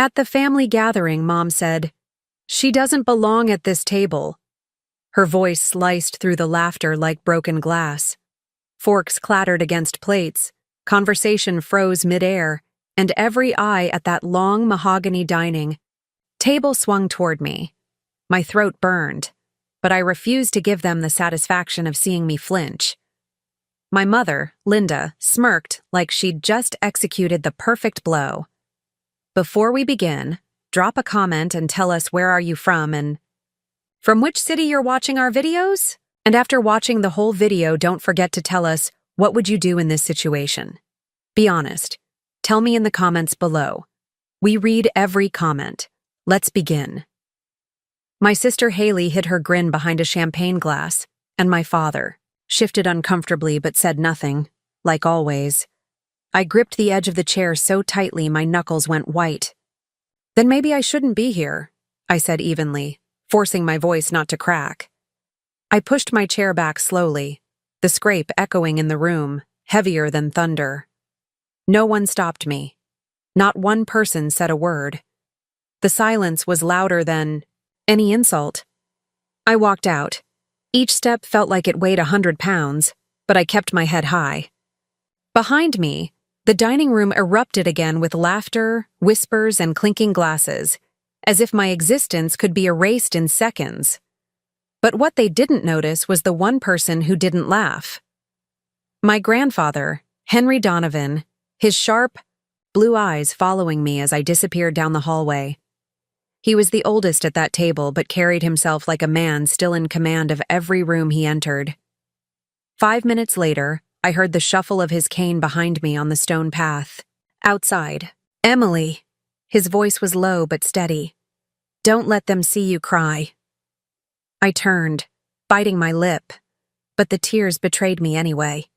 At the family gathering, Mom said, "She doesn't belong at this table." Her voice sliced through the laughter like broken glass. Forks clattered against plates, conversation froze midair, and every eye at that long mahogany dining table swung toward me. My throat burned, but I refused to give them the satisfaction of seeing me flinch. My mother, Linda, smirked like she'd just executed the perfect blow. "Before we begin, drop a comment and tell us where are you from and from which city you're watching our videos? And after watching the whole video, don't forget to tell us what would you do in this situation. Be honest. Tell me in the comments below. We read every comment. Let's begin." My sister Haley hid her grin behind a champagne glass, and my father shifted uncomfortably but said nothing, like always. I gripped the edge of the chair so tightly my knuckles went white. "Then maybe I shouldn't be here," I said evenly, forcing my voice not to crack. I pushed my chair back slowly, the scrape echoing in the room, heavier than thunder. No one stopped me. Not one person said a word. The silence was louder than any insult. I walked out. Each step felt like it weighed 100 pounds, but I kept my head high. Behind me, the dining room erupted again with laughter, whispers, and clinking glasses, as if my existence could be erased in seconds. But what they didn't notice was the one person who didn't laugh. My grandfather, Henry Donovan, his sharp, blue eyes following me as I disappeared down the hallway. He was the oldest at that table but carried himself like a man still in command of every room he entered. 5 minutes later, I heard the shuffle of his cane behind me on the stone path. Outside. "Emily." His voice was low but steady. "Don't let them see you cry." I turned, biting my lip, but the tears betrayed me anyway.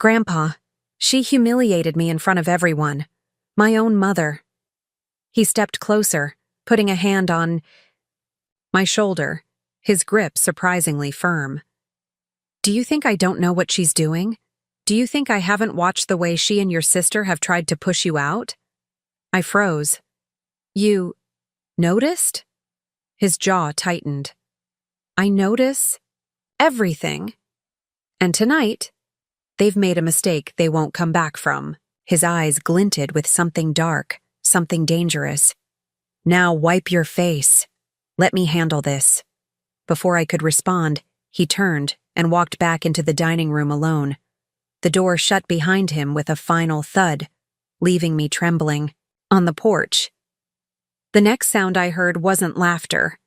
"Grandpa, she humiliated me in front of everyone. My own mother." He stepped closer, putting a hand on my shoulder, his grip surprisingly firm. "Do you think I don't know what she's doing? Do you think I haven't watched the way she and your sister have tried to push you out?" I froze. "You noticed?" His jaw tightened. "I notice everything. And tonight, they've made a mistake they won't come back from." His eyes glinted with something dark, something dangerous. "Now wipe your face. Let me handle this." Before I could respond, he turned and walked back into the dining room alone. The door shut behind him with a final thud, leaving me trembling. On the porch. The next sound I heard wasn't laughter.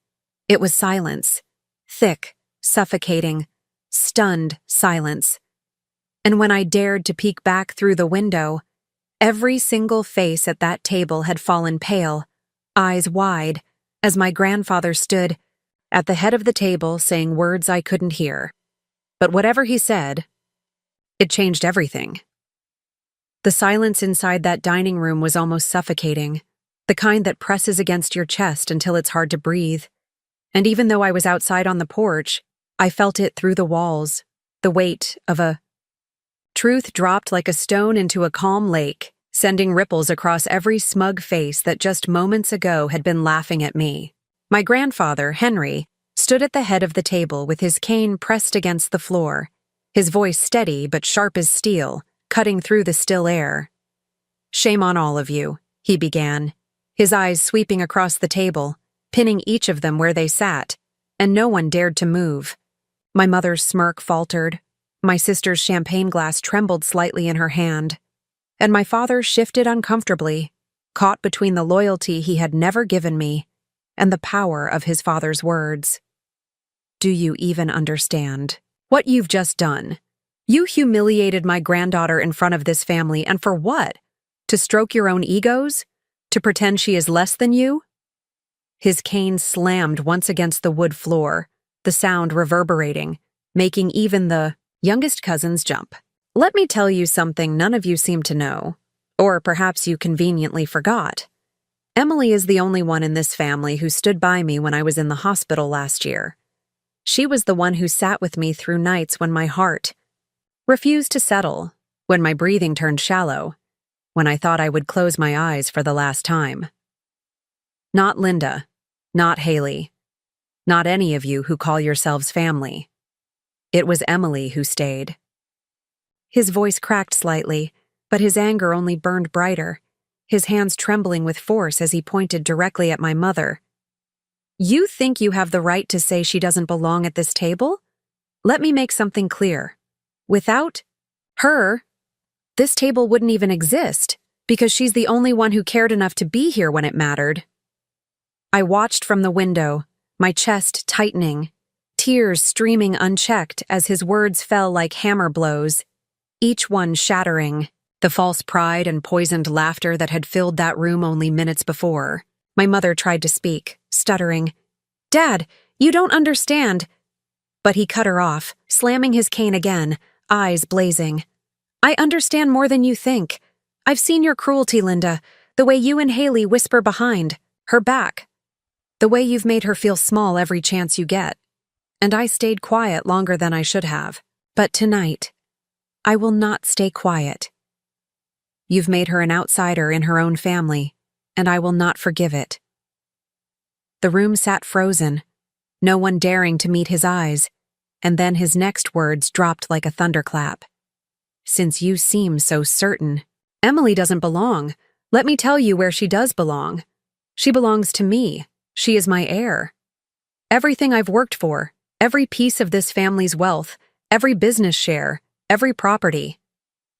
It was silence. Thick, suffocating, stunned silence. And when I dared to peek back through the window, every single face at that table had fallen pale, eyes wide, as my grandfather stood at the head of the table saying words I couldn't hear. But whatever he said, it changed everything. The silence inside that dining room was almost suffocating, the kind that presses against your chest until it's hard to breathe. And even though I was outside on the porch, I felt it through the walls, the weight of a truth dropped like a stone into a calm lake, sending ripples across every smug face that just moments ago had been laughing at me. My grandfather, Henry, stood at the head of the table with his cane pressed against the floor, his voice steady but sharp as steel, cutting through the still air. "Shame on all of you," he began, his eyes sweeping across the table, pinning each of them where they sat, and no one dared to move. My mother's smirk faltered, my sister's champagne glass trembled slightly in her hand, and my father shifted uncomfortably, caught between the loyalty he had never given me and the power of his father's words. "Do you even understand what you've just done? You humiliated my granddaughter in front of this family, and for what? To stroke your own egos? To pretend she is less than you?" His cane slammed once against the wood floor, the sound reverberating, making even the youngest cousins jump. "Let me tell you something none of you seem to know, or perhaps you conveniently forgot. Emily is the only one in this family who stood by me when I was in the hospital last year. She was the one who sat with me through nights when my heart refused to settle, when my breathing turned shallow, when I thought I would close my eyes for the last time. Not Linda. Not Haley. Not any of you who call yourselves family. It was Emily who stayed. His voice cracked slightly, but his anger only burned brighter, his hands trembling with force as he pointed directly at my mother. You think you have the right to say she doesn't belong at this table? Let me make something clear. Without her, this table wouldn't even exist, because she's the only one who cared enough to be here when it mattered. I watched from the window, my chest tightening, tears streaming unchecked as his words fell like hammer blows, each one shattering the false pride and poisoned laughter that had filled that room only minutes before. My mother tried to speak, stuttering, "Dad, you don't understand." But he cut her off, slamming his cane again, eyes blazing. "I understand more than you think. I've seen your cruelty, Linda, the way you and Haley whisper behind her back, the way you've made her feel small every chance you get. And I stayed quiet longer than I should have. But tonight, I will not stay quiet. You've made her an outsider in her own family, and I will not forgive it." The room sat frozen, no one daring to meet his eyes, and then his next words dropped like a thunderclap. "Since you seem so certain, Emily doesn't belong. Let me tell you where she does belong. She belongs to me. She is my heir. Everything I've worked for, every piece of this family's wealth, every business share, every property,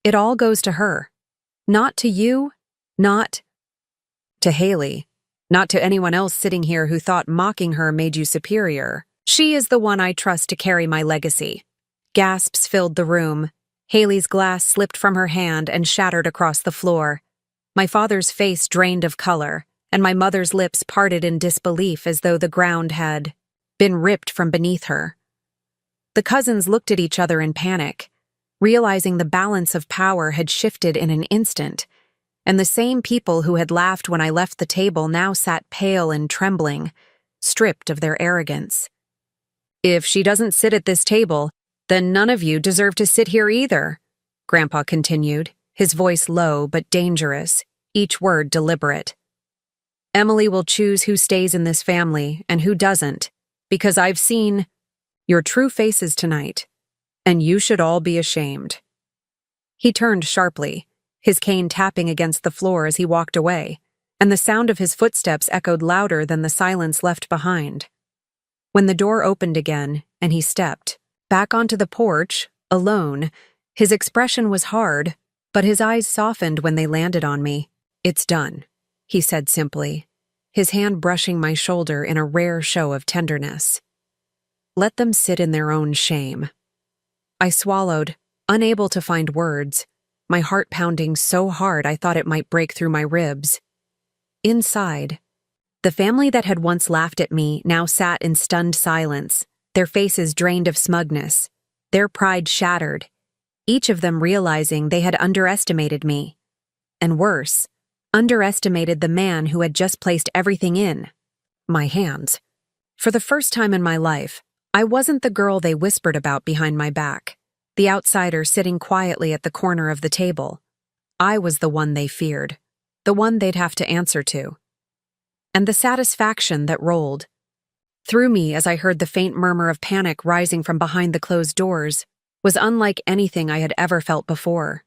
it all goes to her. Not to you, not to Haley, not to anyone else sitting here who thought mocking her made you superior. She is the one I trust to carry my legacy." Gasps filled the room. Haley's glass slipped from her hand and shattered across the floor. My father's face drained of color, and my mother's lips parted in disbelief as though the ground had been ripped from beneath her. The cousins looked at each other in panic, realizing the balance of power had shifted in an instant, and the same people who had laughed when I left the table now sat pale and trembling, stripped of their arrogance. "If she doesn't sit at this table, then none of you deserve to sit here either," Grandpa continued, his voice low but dangerous, each word deliberate. "Emily will choose who stays in this family and who doesn't, because I've seen your true faces tonight, and you should all be ashamed." He turned sharply, his cane tapping against the floor as he walked away, and the sound of his footsteps echoed louder than the silence left behind. When the door opened again, and he stepped back onto the porch, alone, his expression was hard, but his eyes softened when they landed on me. "It's done," he said simply, his hand brushing my shoulder in a rare show of tenderness. "Let them sit in their own shame." I swallowed, unable to find words, my heart pounding so hard I thought it might break through my ribs. Inside, the family that had once laughed at me now sat in stunned silence, their faces drained of smugness, their pride shattered, each of them realizing they had underestimated me. And worse, underestimated the man who had just placed everything in my hands. For the first time in my life, I wasn't the girl they whispered about behind my back, the outsider sitting quietly at the corner of the table. I was the one they feared, the one they'd have to answer to. And the satisfaction that rolled through me as I heard the faint murmur of panic rising from behind the closed doors was unlike anything I had ever felt before.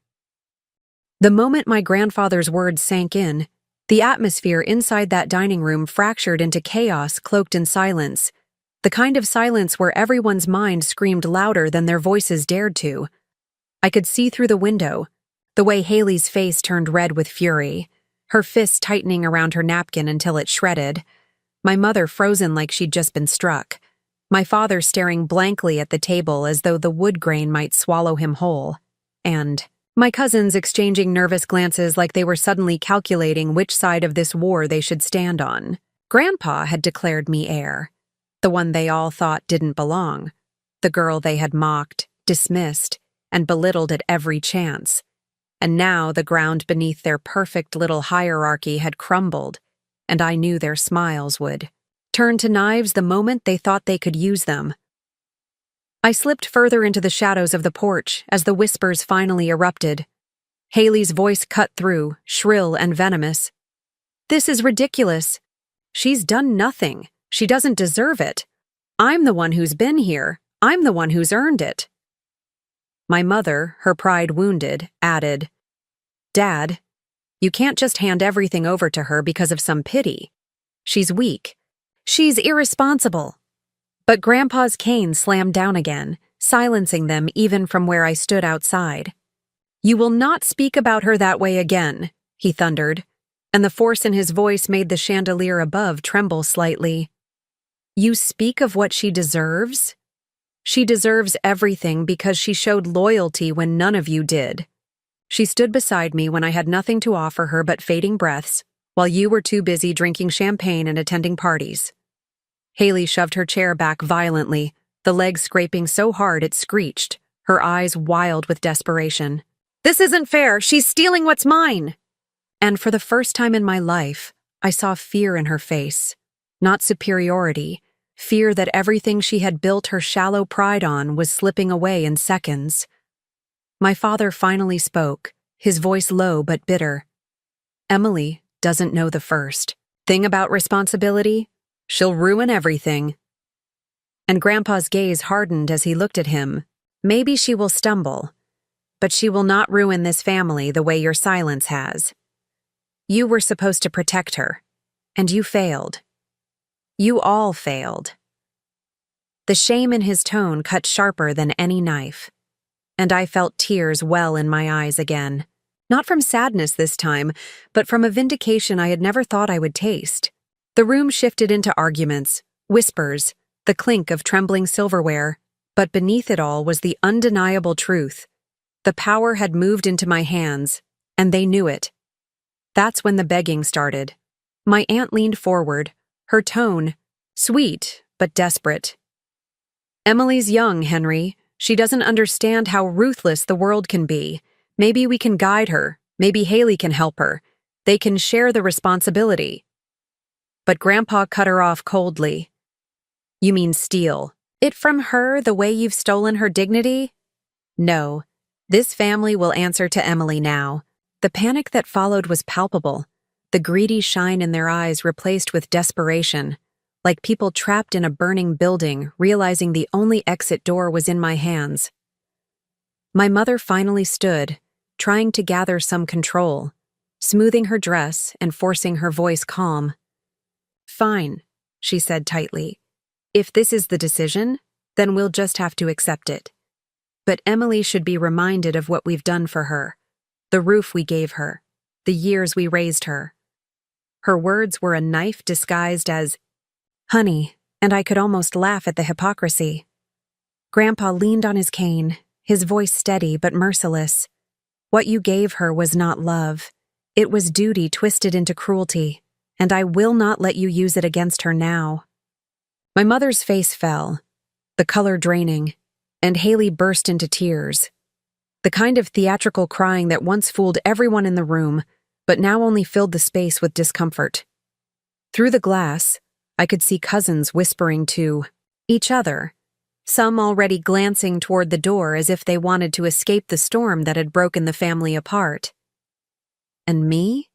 The moment my grandfather's words sank in, the atmosphere inside that dining room fractured into chaos cloaked in silence, the kind of silence where everyone's mind screamed louder than their voices dared to. I could see through the window, the way Haley's face turned red with fury, her fists tightening around her napkin until it shredded, my mother frozen like she'd just been struck, my father staring blankly at the table as though the wood grain might swallow him whole, and my cousins exchanging nervous glances like they were suddenly calculating which side of this war they should stand on. Grandpa had declared me heir, the one they all thought didn't belong, the girl they had mocked, dismissed, and belittled at every chance. And now the ground beneath their perfect little hierarchy had crumbled, and I knew their smiles would turn to knives the moment they thought they could use them. I slipped further into the shadows of the porch as the whispers finally erupted. Haley's voice cut through, shrill and venomous. "This is ridiculous. She's done nothing. She doesn't deserve it. I'm the one who's been here. I'm the one who's earned it. My mother, her pride wounded, added, Dad, you can't just hand everything over to her because of some pity. She's weak. She's irresponsible. But Grandpa's cane slammed down again, silencing them even from where I stood outside. You will not speak about her that way again, he thundered, and the force in his voice made the chandelier above tremble slightly. You speak of what she deserves? She deserves everything because she showed loyalty when none of you did. She stood beside me when I had nothing to offer her but fading breaths, while you were too busy drinking champagne and attending parties. Haley shoved her chair back violently, the leg scraping so hard it screeched, her eyes wild with desperation. This isn't fair. She's stealing what's mine. And for the first time in my life, I saw fear in her face. Not superiority, fear that everything she had built her shallow pride on was slipping away in seconds. My father finally spoke, his voice low but bitter. Emily doesn't know the first thing about responsibility. She'll ruin everything. And Grandpa's gaze hardened as he looked at him. Maybe she will stumble, but she will not ruin this family the way your silence has. You were supposed to protect her, and you failed. You all failed. The shame in his tone cut sharper than any knife, and I felt tears well in my eyes again. Not from sadness this time, but from a vindication I had never thought I would taste. The room shifted into arguments, whispers, the clink of trembling silverware, but beneath it all was the undeniable truth. The power had moved into my hands, and they knew it. That's when the begging started. My aunt leaned forward, her tone sweet but desperate. Emily's young, Henry. She doesn't understand how ruthless the world can be. Maybe we can guide her. Maybe Haley can help her. They can share the responsibility. But Grandpa cut her off coldly. You mean steal it from her the way you've stolen her dignity? No. This family will answer to Emily now. The panic that followed was palpable, the greedy shine in their eyes replaced with desperation, like people trapped in a burning building realizing the only exit door was in my hands. My mother finally stood, trying to gather some control, smoothing her dress and forcing her voice calm. Fine, she said tightly. If this is the decision, then we'll just have to accept it. But Emily should be reminded of what we've done for her, the roof we gave her, the years we raised her. Her words were a knife disguised as honey, and I could almost laugh at the hypocrisy. Grandpa leaned on his cane, his voice steady but merciless. What you gave her was not love. It was duty twisted into cruelty, and I will not let you use it against her now. My mother's face fell, the color draining, and Haley burst into tears. The kind of theatrical crying that once fooled everyone in the room, but now only filled the space with discomfort. Through the glass, I could see cousins whispering to each other, some already glancing toward the door as if they wanted to escape the storm that had broken the family apart. And me?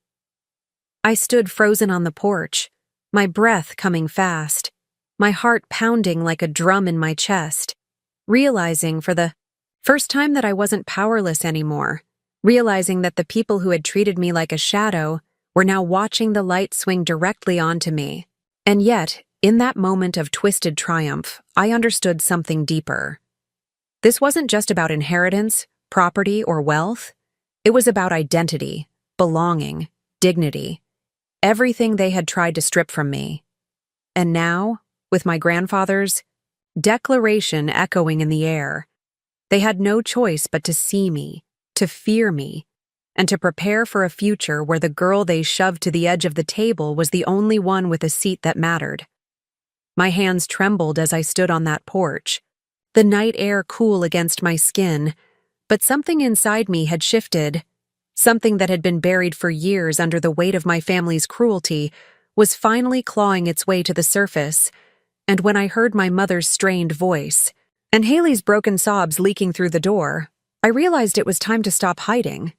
I stood frozen on the porch, my breath coming fast, my heart pounding like a drum in my chest, realizing for the first time that I wasn't powerless anymore, realizing that the people who had treated me like a shadow were now watching the light swing directly onto me. And yet, in that moment of twisted triumph, I understood something deeper. This wasn't just about inheritance, property, or wealth. It was about identity, belonging, dignity, everything they had tried to strip from me. And now, with my grandfather's declaration echoing in the air, they had no choice but to see me, to fear me, and to prepare for a future where the girl they shoved to the edge of the table was the only one with a seat that mattered. My hands trembled as I stood on that porch, the night air cool against my skin, but something inside me had shifted. Something that had been buried for years under the weight of my family's cruelty was finally clawing its way to the surface, and when I heard my mother's strained voice, and Haley's broken sobs leaking through the door, I realized it was time to stop hiding.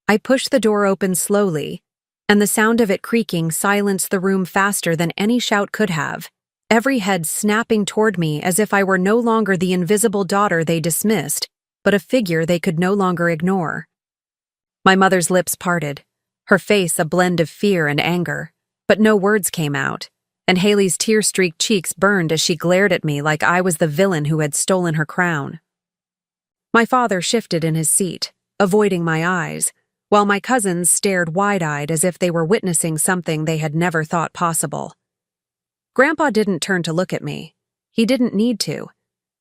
I pushed the door open slowly, and the sound of it creaking silenced the room faster than any shout could have, every head snapping toward me as if I were no longer the invisible daughter they dismissed, but a figure they could no longer ignore. My mother's lips parted, her face a blend of fear and anger, but no words came out, and Haley's tear-streaked cheeks burned as she glared at me like I was the villain who had stolen her crown. My father shifted in his seat, avoiding my eyes, while my cousins stared wide-eyed as if they were witnessing something they had never thought possible. Grandpa didn't turn to look at me. He didn't need to.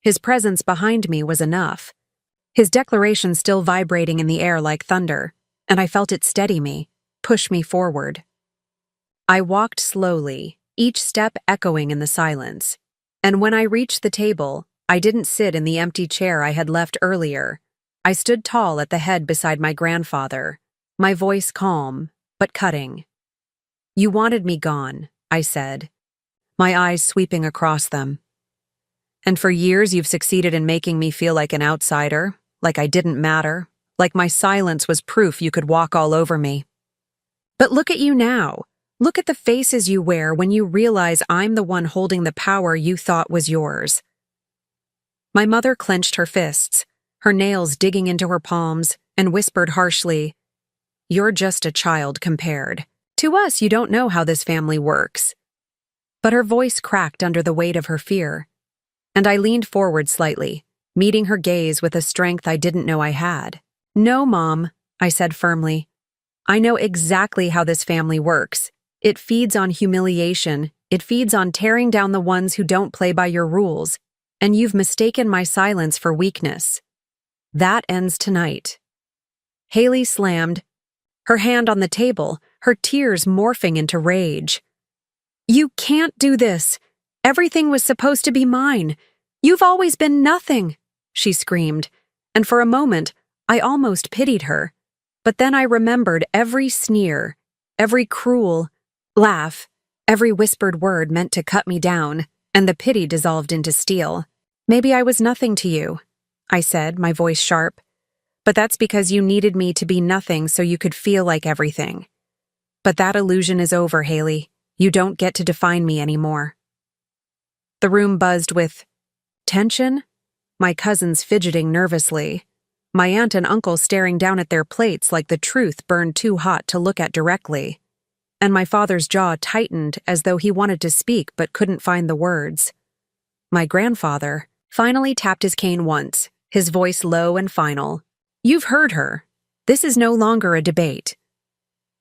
His presence behind me was enough. His declaration still vibrating in the air like thunder, and I felt it steady me, push me forward. I walked slowly, each step echoing in the silence, and when I reached the table, I didn't sit in the empty chair I had left earlier. I stood tall at the head beside my grandfather, my voice calm, but cutting. "You wanted me gone," I said, my eyes sweeping across them. "And for years you've succeeded in making me feel like an outsider, like I didn't matter, like my silence was proof you could walk all over me. But look at you now. Look at the faces you wear when you realize I'm the one holding the power you thought was yours." My mother clenched her fists, her nails digging into her palms, and whispered harshly, "You're just a child compared. To us, you don't know how this family works." But her voice cracked under the weight of her fear, and I leaned forward slightly, meeting her gaze with a strength I didn't know I had. "No, Mom," I said firmly. "I know exactly how this family works. It feeds on humiliation. It feeds on tearing down the ones who don't play by your rules, and you've mistaken my silence for weakness. That ends tonight." Haley slammed, her hand on the table, her tears morphing into rage. "You can't do this. Everything was supposed to be mine. You've always been nothing," she screamed, and for a moment, I almost pitied her. But then I remembered every sneer, every cruel laugh, every whispered word meant to cut me down, and the pity dissolved into steel. "Maybe I was nothing to you," I said, my voice sharp. "But that's because you needed me to be nothing so you could feel like everything. But that illusion is over, Haley. You don't get to define me anymore." The room buzzed with tension, my cousins fidgeting nervously, my aunt and uncle staring down at their plates like the truth burned too hot to look at directly, and my father's jaw tightened as though he wanted to speak but couldn't find the words. My grandfather finally tapped his cane once, his voice low and final. "You've heard her. This is no longer a debate."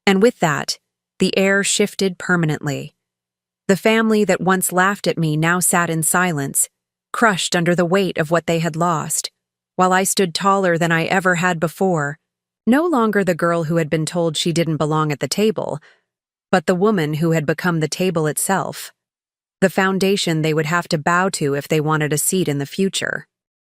And with that, the air shifted permanently. The family that once laughed at me now sat in silence, crushed under the weight of what they had lost, while I stood taller than I ever had before, no longer the girl who had been told she didn't belong at the table, but the woman who had become the table itself, the foundation they would have to bow to if they wanted a seat in the future.